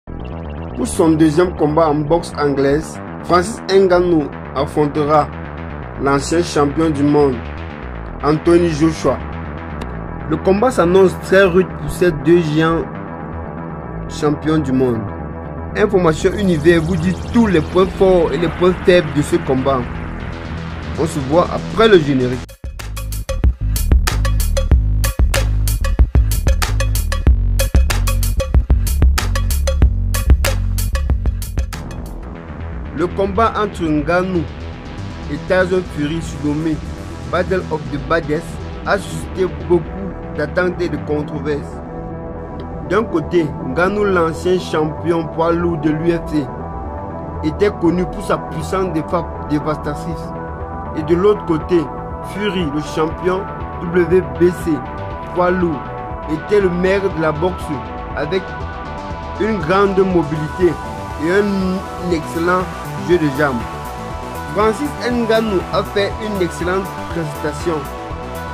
Pour son deuxième combat en boxe anglaise, Francis Ngannou affrontera l'ancien champion du monde, Anthony Joshua. Le combat s'annonce très rude pour ces deux géants champions du monde. Information Univers vous dit tous les points forts et les points faibles de ce combat. On se voit après le générique. Le combat entre Ngannou et Tyson Fury, surnommé Battle of the Baddest, a suscité beaucoup d'attentes et de controverses. D'un côté, Ngannou, l'ancien champion poids lourd de l'UFC, était connu pour sa puissance de frappe dévastatrice. Et de l'autre côté, Fury, le champion WBC poids lourd, était le maire de la boxe avec une grande mobilité et un excellent jeu de jambes. Francis Ngannou a fait une excellente prestation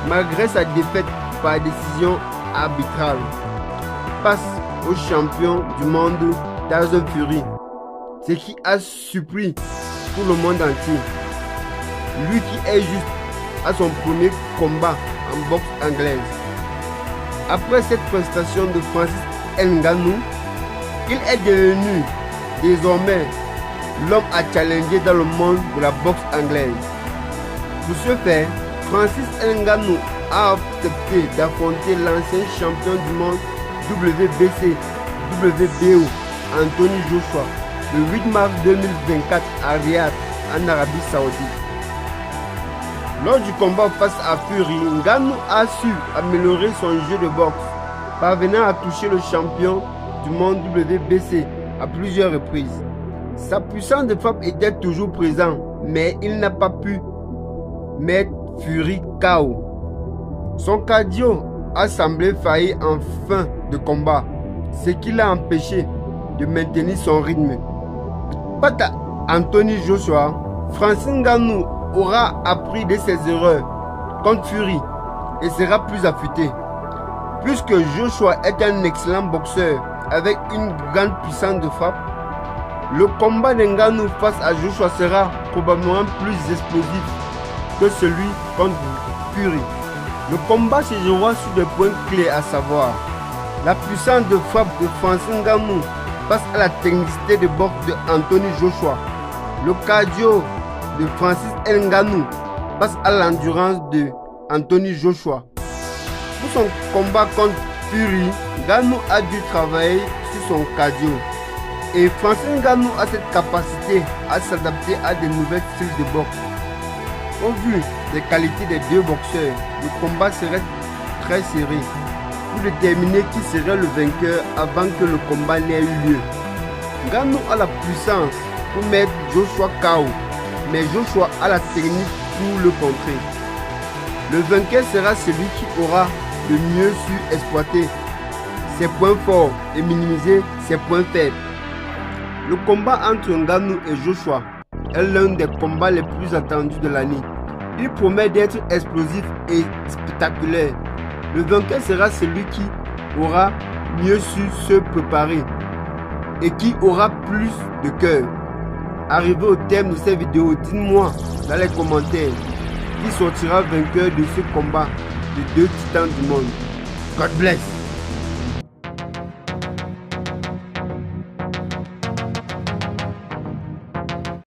malgré sa défaite par décision arbitrale face au champion du monde Tyson Fury, ce qui a surpris tout le monde entier. Lui qui est juste à son premier combat en boxe anglaise. Après cette prestation de Francis Ngannou, il est devenu désormais l'homme à challenger dans le monde de la boxe anglaise. Pour ce faire, Francis Ngannou a accepté d'affronter l'ancien champion du monde WBC, WBO, Anthony Joshua, le 8 mars 2024 à Riyad, en Arabie Saoudite. Lors du combat face à Fury, Ngannou a su améliorer son jeu de boxe, parvenant à toucher le champion du monde WBC à plusieurs reprises. Sa puissance de frappe était toujours présente, mais il n'a pas pu mettre Fury KO. Son cardio a semblé faillir en fin de combat, ce qui l'a empêché de maintenir son rythme. Quant à Anthony Joshua, Francis Ngannou aura appris de ses erreurs contre Fury et sera plus affûté. Puisque Joshua est un excellent boxeur avec une grande puissance de frappe, le combat d'Ngannou face à Joshua sera probablement plus explosif que celui contre Fury. Le combat se jouera sur des points clés, à savoir la puissance de frappe de Francis Ngannou face à la technicité de boxe de Anthony Joshua, le cardio de Francis Ngannou face à l'endurance de Anthony Joshua. Pour son combat contre Fury, Ngannou a dû travailler sur son cardio. Et Francis Ngannou a cette capacité à s'adapter à de nouvelles styles de boxe. Au vu des qualités des deux boxeurs, le combat serait très serré pour déterminer qui serait le vainqueur avant que le combat n'ait eu lieu. Ngannou a la puissance pour mettre Joshua KO, mais Joshua a la technique pour le contrer. Le vainqueur sera celui qui aura le mieux su exploiter ses points forts et minimiser ses points faibles. Le combat entre Ngannou et Joshua est l'un des combats les plus attendus de l'année. Il promet d'être explosif et spectaculaire. Le vainqueur sera celui qui aura mieux su se préparer et qui aura plus de cœur. Arrivé au terme de cette vidéo, dites-moi dans les commentaires qui sortira vainqueur de ce combat de deux titans du monde. God bless.